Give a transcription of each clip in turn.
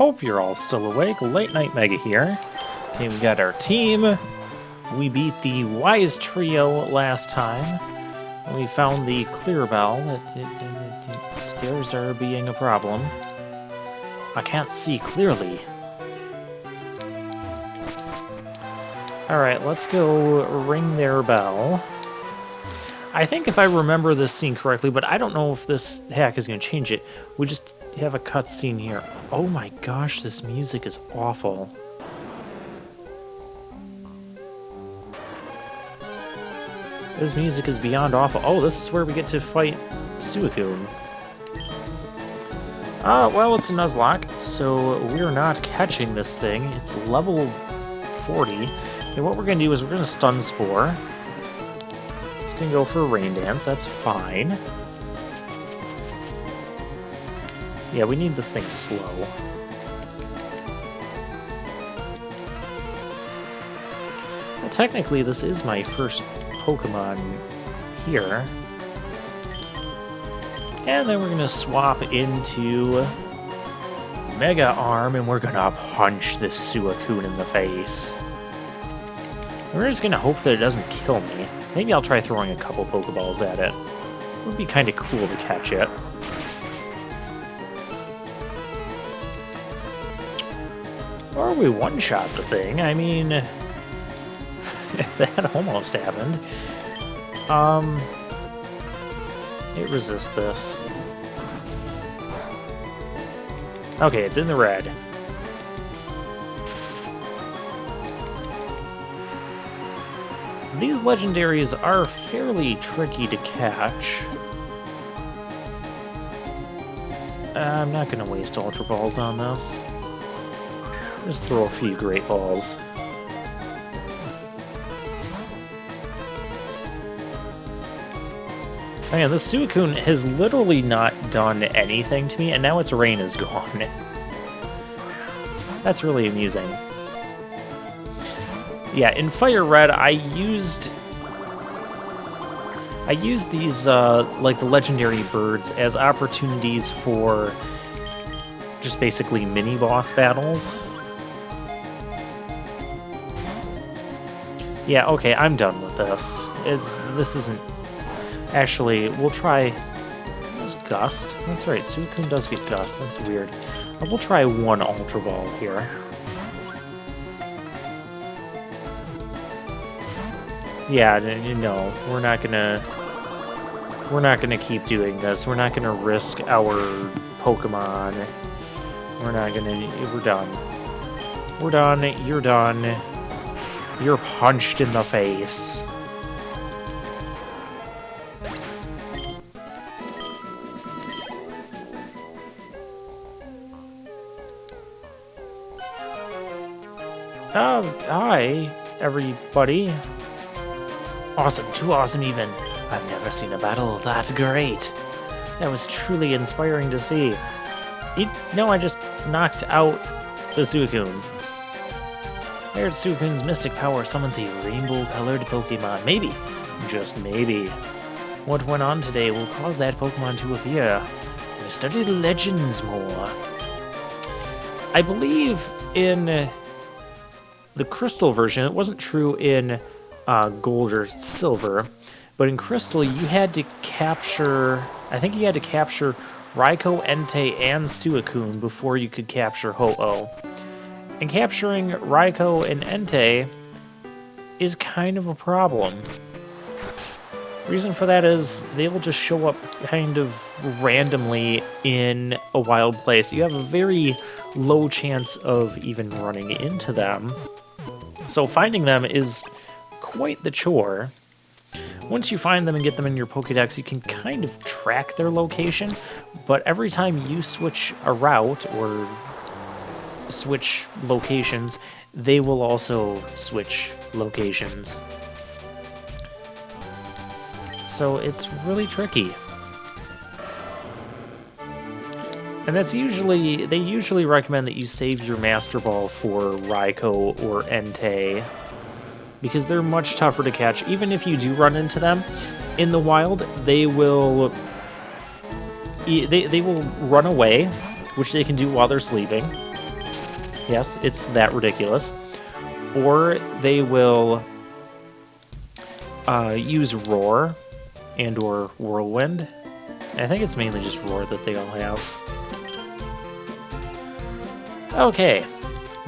hope you're all still awake. Late Night Mega here. Okay, we got our team. We beat the Wise Trio last time. We found the Clear Bell. Stairs are being a problem. I can't see clearly. Alright, let's go ring their bell. I think if I remember this scene correctly, but I don't know if this hack is going to change it. We just have a cutscene here. Oh my gosh, this music is awful. This music is beyond awful. Oh, this is where we get to fight Suicune. Well, it's a Nuzlocke, so we're not catching this thing. It's level 40. And what we're going to do is we're going to Stun Spore. It's going to go for a Rain Dance. That's fine. Yeah, we need this thing slow. Well, technically, this is my first Pokemon here. And then we're going to swap into Mega Arm, and we're going to punch this Suicune in the face. We're just going to hope that it doesn't kill me. Maybe I'll try throwing a couple Pokeballs at it. It would be kind of cool to catch it. Or we one-shot the thing. I mean, that almost happened. It resists this. Okay, it's in the red. These legendaries are fairly tricky to catch. I'm not going to waste Ultra Balls on this. Just throw a few Great Balls. Man, this Suicune has literally not done anything to me, and now its rain is gone. That's really amusing. Yeah, in Fire Red, I used these, like the legendary birds as opportunities for just basically mini-boss battles. Yeah, okay, I'm done with this. This isn't... Actually, we'll try... Gust? That's right, Suicune does get Gust. That's weird. We'll try one Ultra Ball here. Yeah, no, we're not gonna keep doing this. We're not gonna risk our Pokemon. We're done. We're done, you're done. You're punched in the face. Hi, everybody. Awesome, too awesome even. I've never seen a battle that great. That was truly inspiring to see. No, I just knocked out the Suicune. There's Suicune's mystic power summons a rainbow-colored Pokemon. Maybe, just maybe, what went on today will cause that Pokemon to appear. To study the legends more. I believe in the Crystal version, it wasn't true in Gold or Silver, but in Crystal you had to capture, I think you had to capture Raikou, Entei, and Suicune before you could capture Ho-Oh. And capturing Raikou and Entei is kind of a problem. Reason for that is they will just show up kind of randomly in a wild place. You have a very low chance of even running into them. So finding them is quite the chore. Once you find them and get them in your Pokédex, you can kind of track their location, but every time you switch a route or switch locations, they will also switch locations. So it's really tricky. And that's usually, they usually recommend that you save your Master Ball for Raikou or Entei, because they're much tougher to catch. Even if you do run into them in the wild, they will run away, which they can do while they're sleeping. Yes, it's that ridiculous. Or they will use Roar and or Whirlwind. I think it's mainly just Roar that they all have. Okay,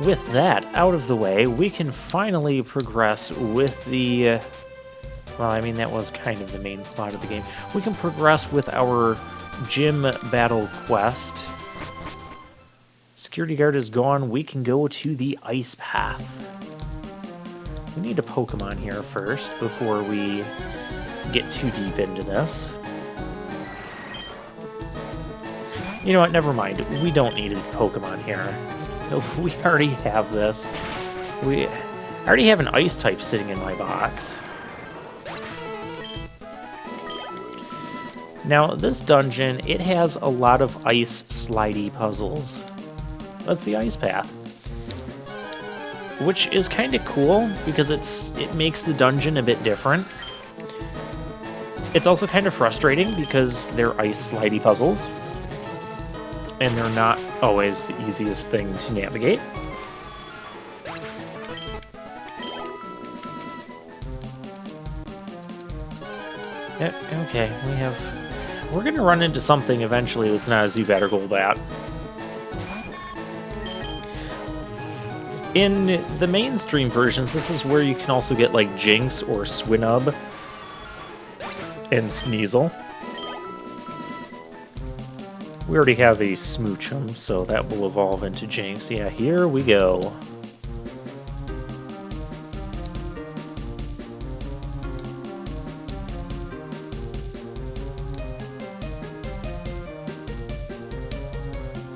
with that out of the way, we can finally progress with the... well, I mean, that was kind of the main plot of the game. We can progress with our gym battle quest. Security guard is gone. We can go to the ice path. We need a Pokemon here first before we get too deep into this. You know what? Never mind. We don't need a Pokemon here. We already have this. I already have an ice type sitting in my box. Now, this dungeon, it has a lot of ice slidey puzzles. That's the ice path. Which is kind of cool, because it makes the dungeon a bit different. It's also kind of frustrating, because they're ice slidey puzzles. And they're not always the easiest thing to navigate. Okay, we're gonna run into something eventually that's not a Zubat or Golbat. In the mainstream versions, this is where you can also get like Jinx or Swinub and Sneasel. We already have a Smoochum, so that will evolve into Jinx. Yeah, here we go.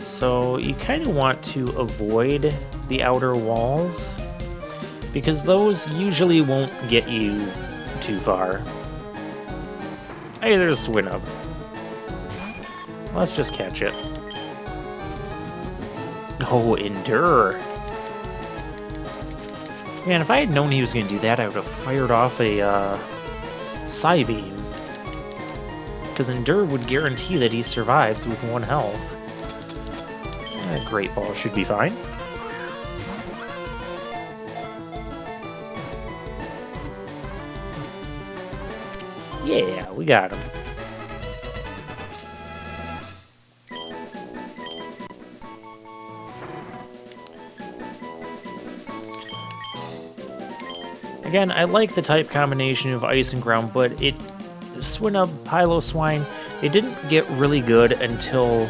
So you kind of want to avoid the outer walls, because those usually won't get you too far. Hey, there's Swinub. Let's just catch it. Oh, Endure. Man, if I had known he was going to do that, I would have fired off a Psybeam. Because Endure would guarantee that he survives with 1 health. Great Ball should be fine. Yeah, we got him. Again, I like the type combination of Ice and Ground, but Swinub, Piloswine, they didn't get really good until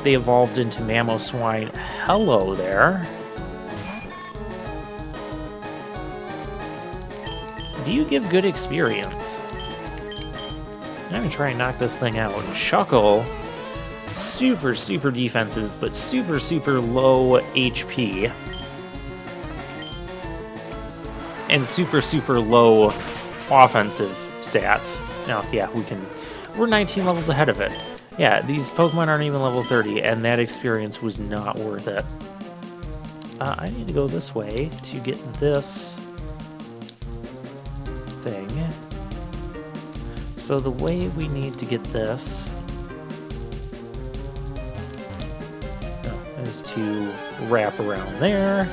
they evolved into Mamoswine. Hello there. Do you give good experience? I'm gonna try and knock this thing out. Shuckle, super, super defensive, but super, super low HP. And super, super low offensive stats. Now, yeah, we're 19 levels ahead of it. Yeah, these Pokemon aren't even level 30, and that experience was not worth it. I need to go this way to get this thing. So the way we need to get this is to wrap around there.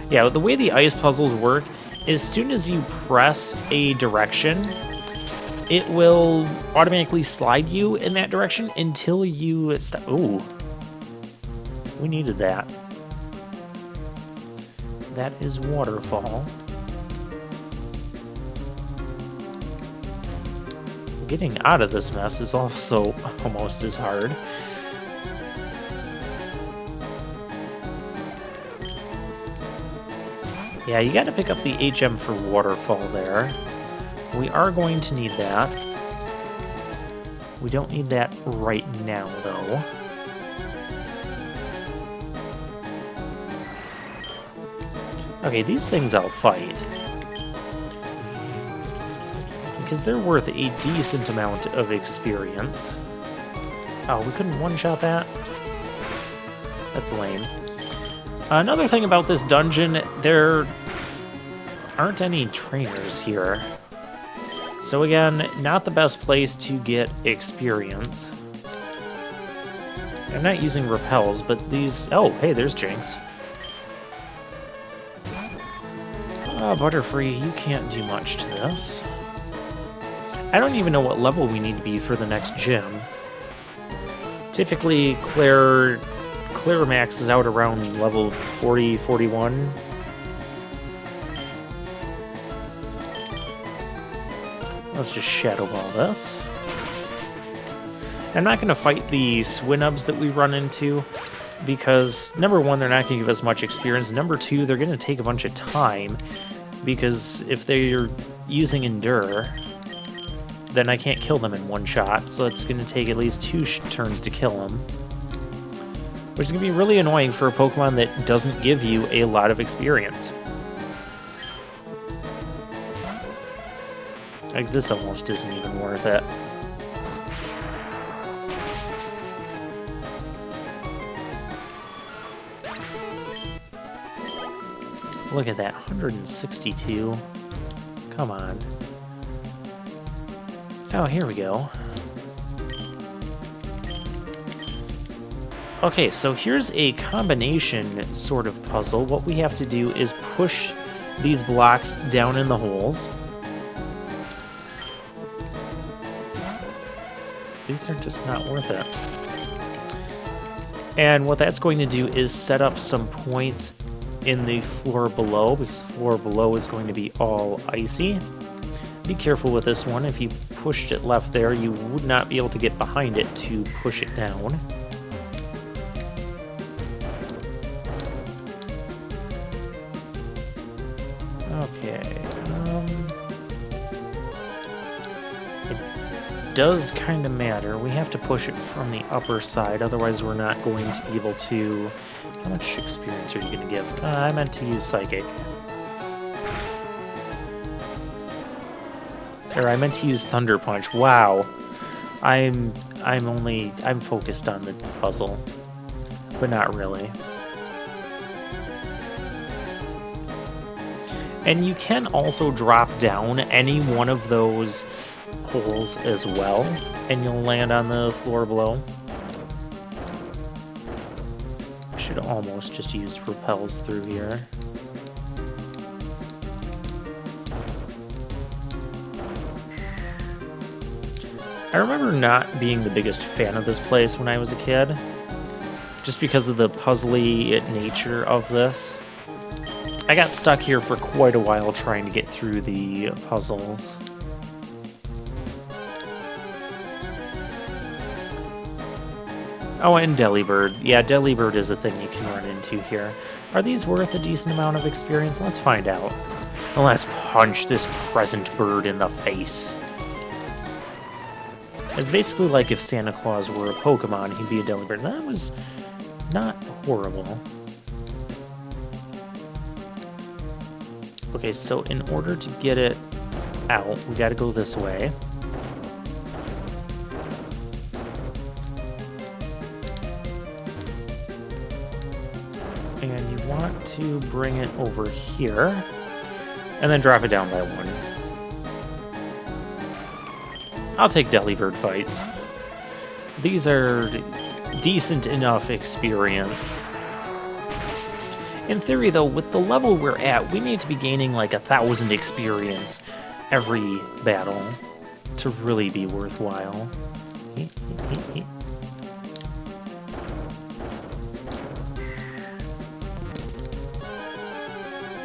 Yeah, the way the ice puzzles work, as soon as you press a direction, it will automatically slide you in that direction until you stop. Ooh. We needed that. That is Waterfall. Getting out of this mess is also almost as hard. Yeah, you gotta pick up the HM for Waterfall there. We are going to need that. We don't need that right now, though. Okay, these things I'll fight. Because they're worth a decent amount of experience. Oh, we couldn't one-shot that? That's lame. Another thing about this dungeon, there aren't any trainers here. So again, not the best place to get experience. I'm not using repels, but these... Oh, hey, there's Jinx. Butterfree, you can't do much to this. I don't even know what level we need to be for the next gym. Typically, Clair maxes out around level 40, 41. Let's just Shadow Ball this. I'm not going to fight the Swinubs that we run into, because, number one, they're not going to give us much experience. Number two, they're going to take a bunch of time, because if they're using Endure, then I can't kill them in one shot, so it's going to take at least 2 turns to kill them. Which is going to be really annoying for a Pokemon that doesn't give you a lot of experience. Like, this almost isn't even worth it. Look at that, 162. Come on. Oh, here we go. Okay, so here's a combination sort of puzzle. What we have to do is push these blocks down in the holes. These are just not worth it. And what that's going to do is set up some points in the floor below, because the floor below is going to be all icy. Be careful with this one. If you pushed it left there, you would not be able to get behind it to push it down. Okay. It does kind of matter. We have to push it from the upper side, otherwise we're not going to be able to... How much experience are you going to give? I meant to use Psychic. Or I meant to use Thunder Punch. Wow. I'm focused on the puzzle, but not really. And you can also drop down any one of those holes as well, and you'll land on the floor below. Should almost just use repels through here. I remember not being the biggest fan of this place when I was a kid, just because of the puzzly nature of this. I got stuck here for quite a while trying to get through the puzzles. Oh, and Delibird. Yeah, Delibird is a thing you can run into here. Are these worth a decent amount of experience? Let's find out. Let's punch this present bird in the face. It's basically like if Santa Claus were a Pokemon, he'd be a Delibird. That was not horrible. Okay, so in order to get it out, we gotta go this way. And you want to bring it over here, and then drop it down by 1. I'll take Delibird fights. These are decent enough experience. In theory, though, with the level we're at, we need to be gaining like 1,000 experience every battle to really be worthwhile.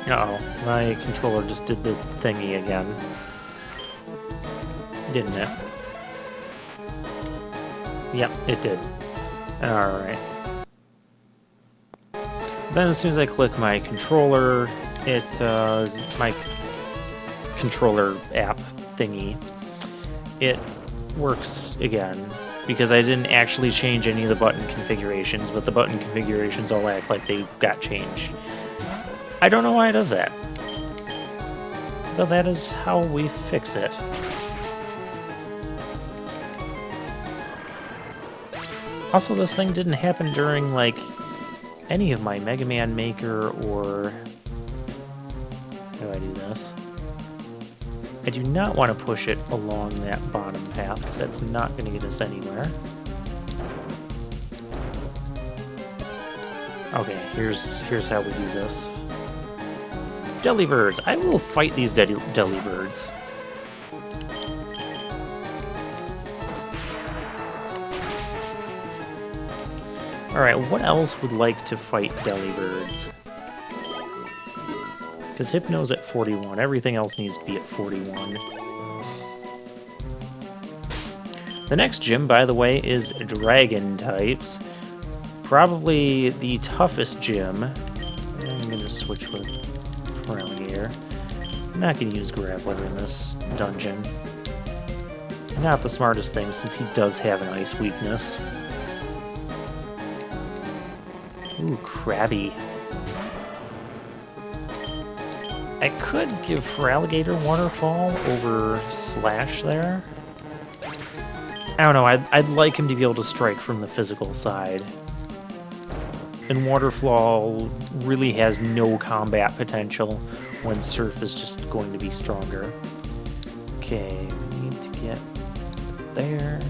Uh-oh, my controller just did the thingy again. Didn't it? Yep, it did. Alright. Then as soon as I click my controller, it's my controller app thingy. It works again, because I didn't actually change any of the button configurations, but the button configurations all act like they got changed. I don't know why it does that. But that is how we fix it. Also, this thing didn't happen during, like, any of my Mega Man Maker or... How do I do this? I do not want to push it along that bottom path, because that's not going to get us anywhere. Okay, here's how we do this. Delibirds. I will fight these Delibirds. Alright, what else would like to fight Delibirds? Because Hypno's at 41. Everything else needs to be at 41. The next gym, by the way, is Dragon types. Probably the toughest gym. I'm going to switch with Feraligatr. I'm not going to use Grappler in this dungeon. Not the smartest thing, since he does have an ice weakness. Ooh, Krabby. I could give Feraligatr Waterfall over Slash there. I don't know, I'd like him to be able to strike from the physical side. And Waterfall really has no combat potential when Surf is just going to be stronger. Okay, we need to get there.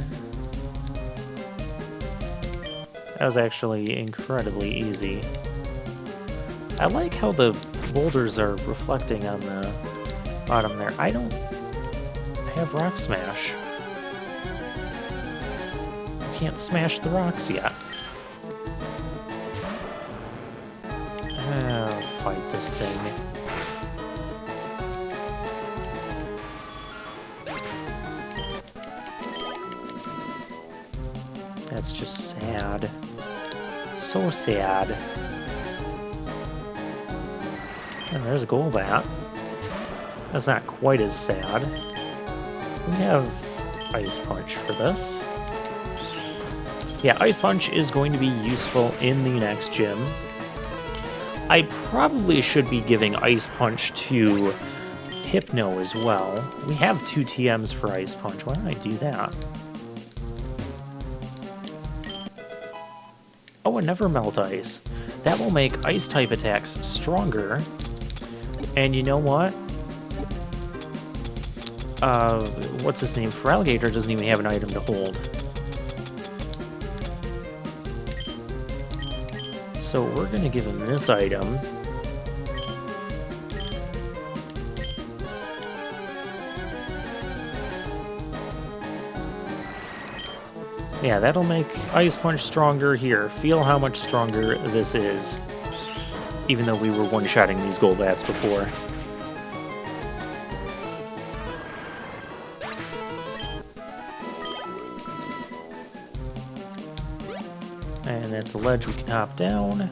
That was actually incredibly easy. I like how the boulders are reflecting on the bottom there. I don't have Rock Smash. I can't smash the rocks yet. I'll fight this thing. That's just sad. So sad. And there's a Golbat. That's not quite as sad. We have Ice Punch for this. Yeah, Ice Punch is going to be useful in the next gym. I probably should be giving Ice Punch to Hypno as well. We have 2 TMs for Ice Punch. Why don't I do that? Oh, and Never Melt Ice. That will make Ice-type attacks stronger. And you know what? What's his name? Feraligatr doesn't even have an item to hold. So we're going to give him this item. Yeah, that'll make Ice Punch stronger here. Feel how much stronger this is. Even though we were one-shotting these Golbats before. And that's a ledge we can hop down.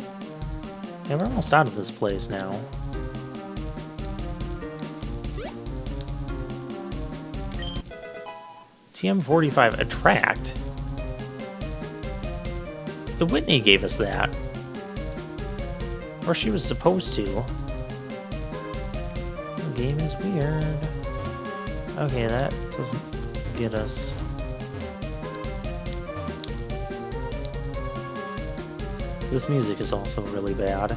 And we're almost out of this place now. TM45 Attract? The Whitney gave us that. Or she was supposed to. The game is weird. Okay, that doesn't get us. This music is also really bad.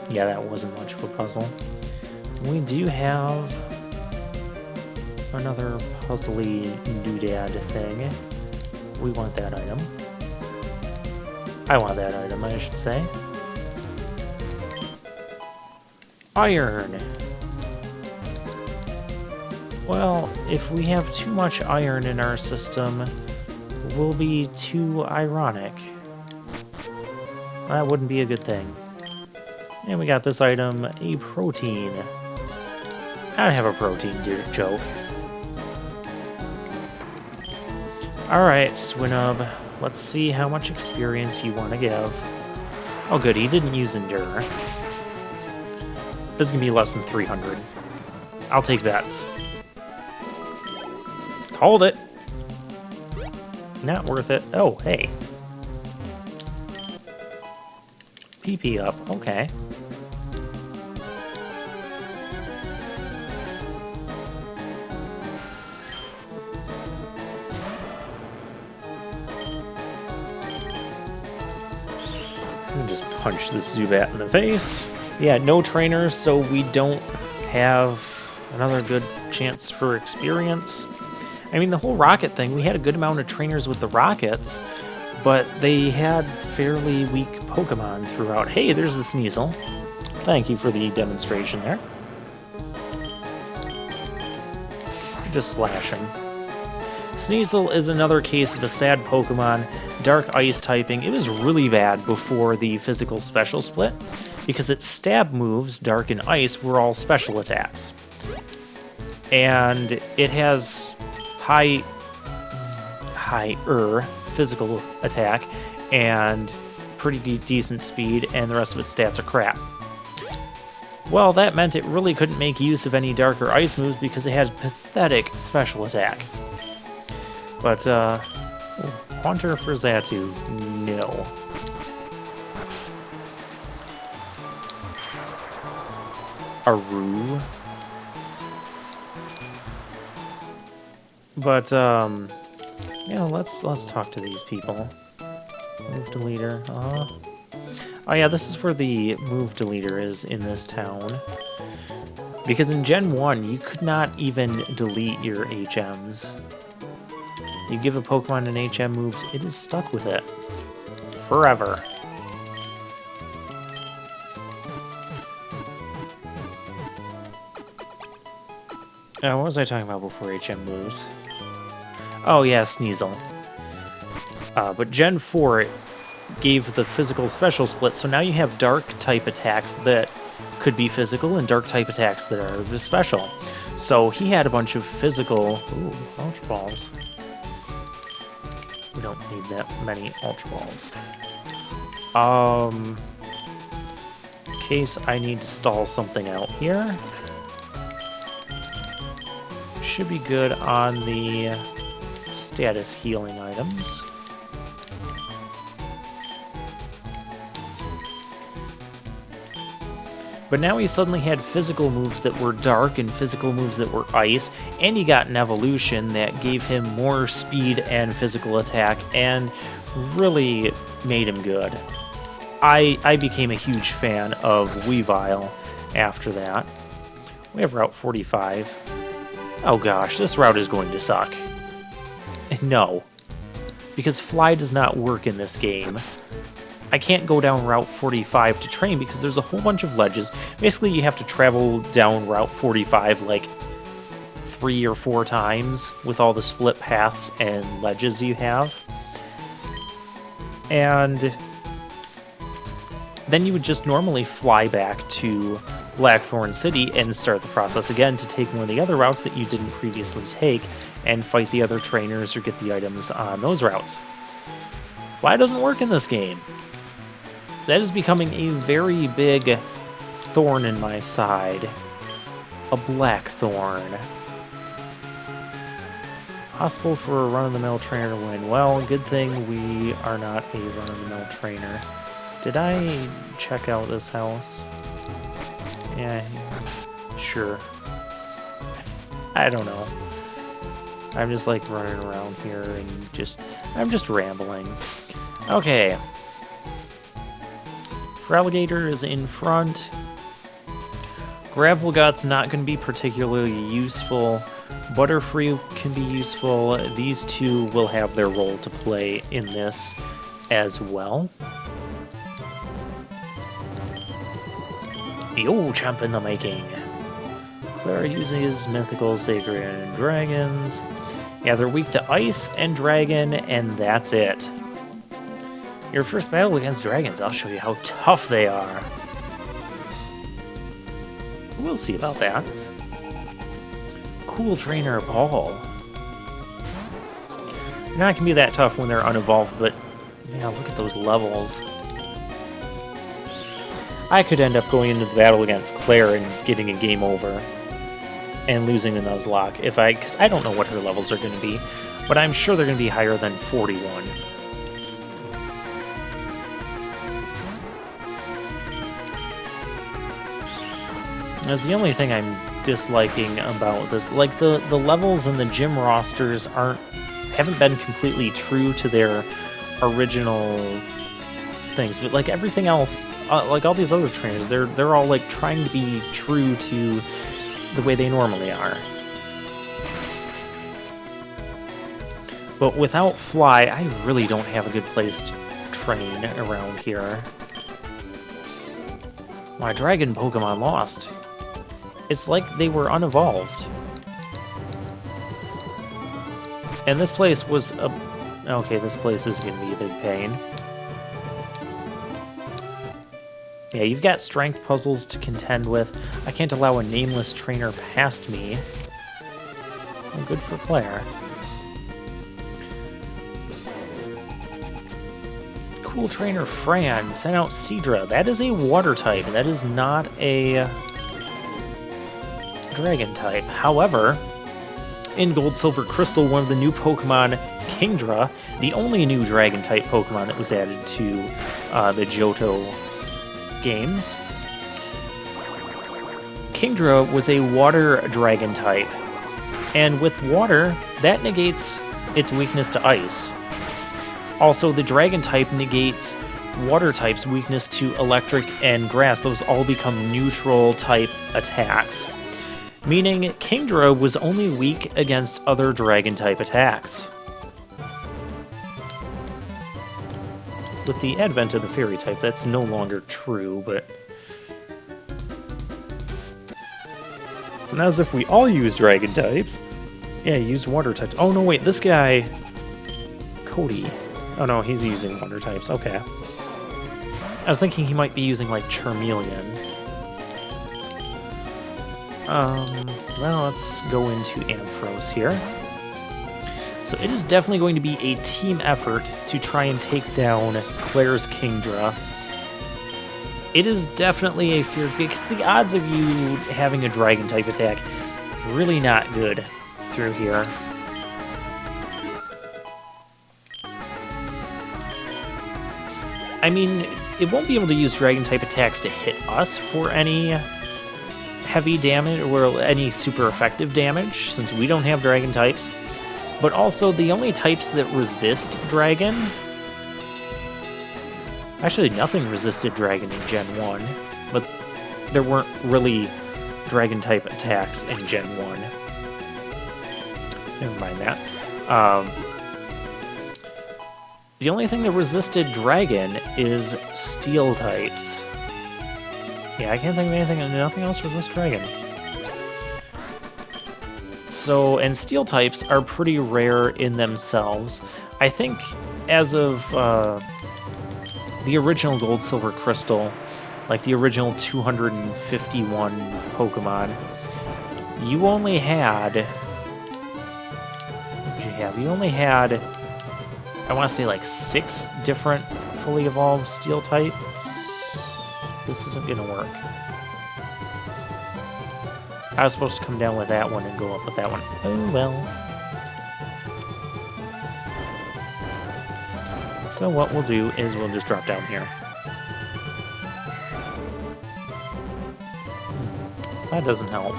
Yeah, that wasn't much of a puzzle. We do have another puzzly doodad thing. We want that item. I want that item, I should say. Iron! Well, if we have too much iron in our system, we'll be too ironic. That wouldn't be a good thing. And we got this item, a protein. I don't have a protein joke. Alright, Swinub. Let's see how much experience you want to give. Oh good, he didn't use Endure. This is going to be less than 300. I'll take that. Called it! Not worth it. Oh, hey. PP up, okay. Just punch this Zubat in the face. Yeah, no trainers, so we don't have another good chance for experience. I mean, the whole rocket thing, we had a good amount of trainers with the rockets, but they had fairly weak Pokemon throughout. Hey, there's the Sneasel. Thank you for the demonstration there. Just slash him. Sneasel is another case of a sad Pokemon, Dark Ice typing. It was really bad before the physical special split, because its stab moves, Dark and Ice, were all special attacks. And it has higher physical attack and pretty decent speed, and the rest of its stats are crap. Well, that meant it really couldn't make use of any Dark or Ice moves because it had pathetic special attack. But, Haunter for Xatu, no. Aru. But, yeah, let's talk to these people. Move deleter, Oh yeah, this is where the move deleter is in this town. Because in Gen 1, you could not even delete your HMs. You give a Pokemon an HM moves, it is stuck with it. Forever. What was I talking about before HM moves? Oh yeah, Sneasel. But Gen 4 gave the physical special split, so now you have Dark-type attacks that could be physical and Dark-type attacks that are the special. So he had a bunch of physical... Ooh, Ultra Balls. We don't need that many Ultra Balls. In case I need to stall something out here. Should be good on the status healing items. But now he suddenly had physical moves that were Dark and physical moves that were Ice, and he got an evolution that gave him more speed and physical attack, and really made him good. I became a huge fan of Weavile after that. We have Route 45. Oh gosh, this route is going to suck. No, because Fly does not work in this game. I can't go down Route 45 to train because there's a whole bunch of ledges. Basically, you have to travel down Route 45 like 3 or 4 times with all the split paths and ledges you have. And then you would just normally fly back to Blackthorn City and start the process again to take one of the other routes that you didn't previously take and fight the other trainers or get the items on those routes. Fly doesn't work in this game. That is becoming a very big thorn in my side. A Blackthorn. Possible for a run-of-the-mill trainer to win. Well, good thing we are not a run-of-the-mill trainer. Did I check out this house? Yeah, sure. I don't know. I'm just like running around here and I'm just rambling. Okay. Feraligatr is in front. Gravelgut's not going to be particularly useful. Butterfree can be useful. These two will have their role to play in this as well. Yo, champ in the making. Clair uses Mythical, Sacred, and Dragons. Yeah, they're weak to Ice and Dragon, and that's it. Your first battle against dragons, I'll show you how tough they are. We'll see about that. Cool trainer, Paul. You're not gonna be that tough when they're unevolved, but yeah, look at those levels. I could end up going into the battle against Clair and getting a game over and losing the Nuzlocke because I don't know what her levels are going to be, but I'm sure they're going to be higher than 41. That's the only thing I'm disliking about this. Like, the levels and the gym rosters haven't been completely true to their original things, but like everything else, like all these other trainers, they're all like trying to be true to the way they normally are. But without Fly, I really don't have a good place to train around here. My dragon Pokemon lost. It's like they were unevolved. And this place was a... Okay, this place is going to be a big pain. Yeah, you've got strength puzzles to contend with. I can't allow a nameless trainer past me. Well, good for Clair. Cool trainer Fran sent out Seadra. That is a water type. That is not a dragon type. However, in Gold, Silver, Crystal, one of the new Pokemon, Kingdra, the only new dragon type Pokemon that was added to the Johto games. Kingdra was a water dragon type, and with water, that negates its weakness to ice. Also, the dragon type negates water type's weakness to electric and grass. Those all become neutral type attacks, meaning Kingdra was only weak against other dragon type attacks. With the advent of the fairy type, that's no longer true, but... It's not as if we all use dragon types. Yeah, use water types. Oh, no, wait, this guy... Cody. Oh, no, he's using water types. Okay. I was thinking he might be using, like, Charmeleon. Well, let's go into Ampharos here. So it is definitely going to be a team effort to try and take down Clair's Kingdra. It is definitely a fear, because the odds of you having a Dragon-type attack really not good through here. I mean, it won't be able to use Dragon-type attacks to hit us for any heavy damage, or any super effective damage, since we don't have Dragon types. But also, the only types that resist Dragon... Actually, nothing resisted Dragon in Gen 1, but there weren't really Dragon-type attacks in Gen 1. Never mind that. The only thing that resisted Dragon is Steel types. Yeah, I can't think of anything, and nothing else resists Dragon. So, and Steel types are pretty rare in themselves. I think as of the original Gold, Silver, Crystal, like the original 251 Pokemon, you only had... What did you have? You only had, I want to say, like 6 different fully evolved Steel types. This isn't going to work. I was supposed to come down with that one and go up with that one. Oh well. So what we'll do is we'll just drop down here. That doesn't help.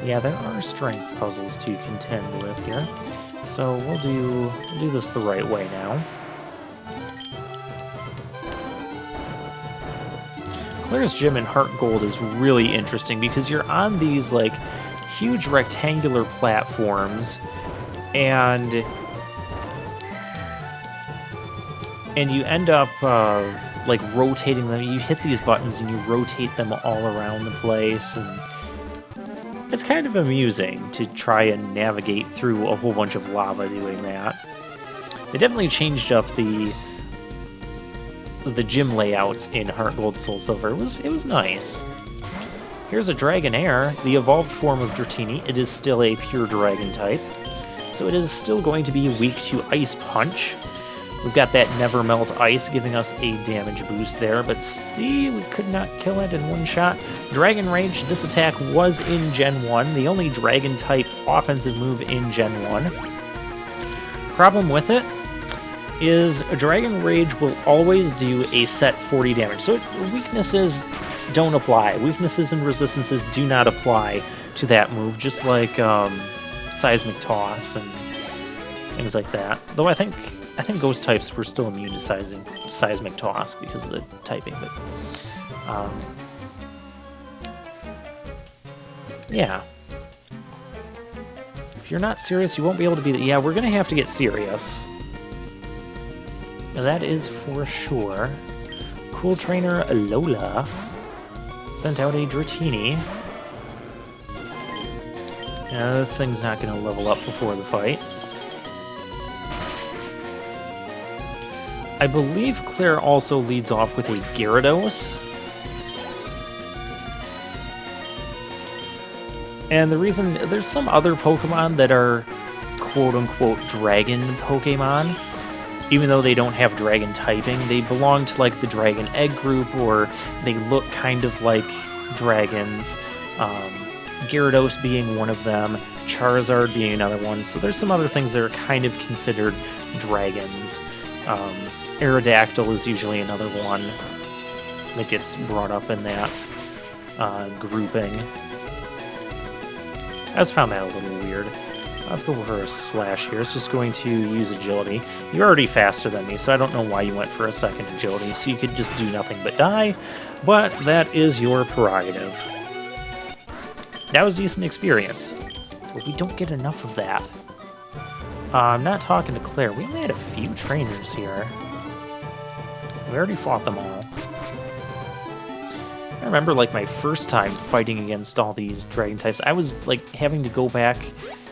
Yeah, there are strength puzzles to contend with here. So we'll do this the right way now. Clair's Gym in Heart Gold is really interesting because you're on these like huge rectangular platforms, and you end up like rotating them. You hit these buttons and you rotate them all around the place, and it's kind of amusing to try and navigate through a whole bunch of lava doing that. They definitely changed up the gym layouts in Heart Gold, Soul Silver. It was nice. Here's a Dragonair, the evolved form of Dratini. It is still a pure dragon type, so it is still going to be weak to Ice Punch. We've got that Never Melt Ice giving us a damage boost there, but see, we could not kill it in one shot. Dragon Rage, this attack was in Gen 1, the only dragon type offensive move in Gen 1. Problem with it is Dragon Rage will always do a set 40 damage. So weaknesses don't apply. Weaknesses and resistances do not apply to that move, just like Seismic Toss and things like that. Though I think Ghost types were still immune to Seismic Toss because of the typing, but yeah. If you're not serious, you won't be able to be... Yeah, we're going to have to get serious. Now, that is for sure. Cool Trainer Lola sent out a Dratini. Yeah, this thing's not going to level up before the fight. I believe Clair also leads off with a Gyarados. And the reason, there's some other Pokemon that are quote-unquote Dragon Pokemon. Even though they don't have Dragon typing, they belong to like the Dragon Egg group, or they look kind of like dragons. Gyarados being one of them, Charizard being another one. So there's some other things that are kind of considered dragons. Aerodactyl is usually another one that gets brought up in that grouping. I just found that a little weird. Let's go for a Slash here. It's just going to use Agility. You're already faster than me, so I don't know why you went for a second Agility, so you could just do nothing but die, but that is your prerogative. That was decent experience, but we don't get enough of that. I'm not talking to Claire. We only had a few trainers here. We already fought them all. I remember, like, my first time fighting against all these dragon types, I was, like, having to go back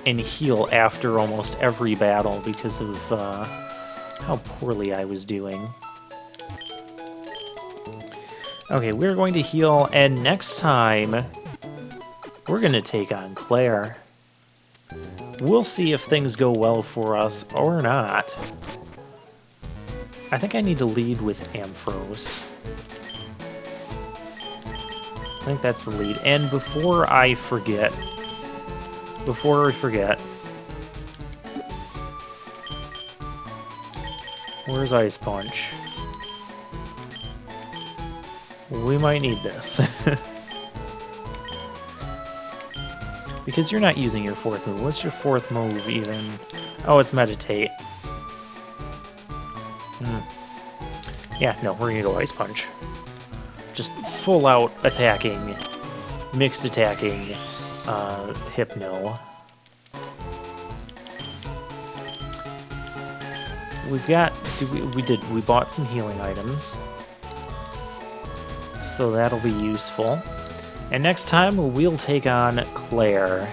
and heal after almost every battle because of how poorly I was doing. Okay, we're going to heal, and next time, we're going to take on Claire. We'll see if things go well for us or not. I think I need to lead with Ampharos. I think that's the lead. And before I forget, where's Ice Punch? We might need this. Because you're not using your fourth move. What's your fourth move even? Oh, it's Meditate. Yeah, no, we're gonna go Ice Punch. Just full out attacking, mixed attacking, Hypno. We've got, we bought some healing items. So that'll be useful. And next time, we'll take on Claire.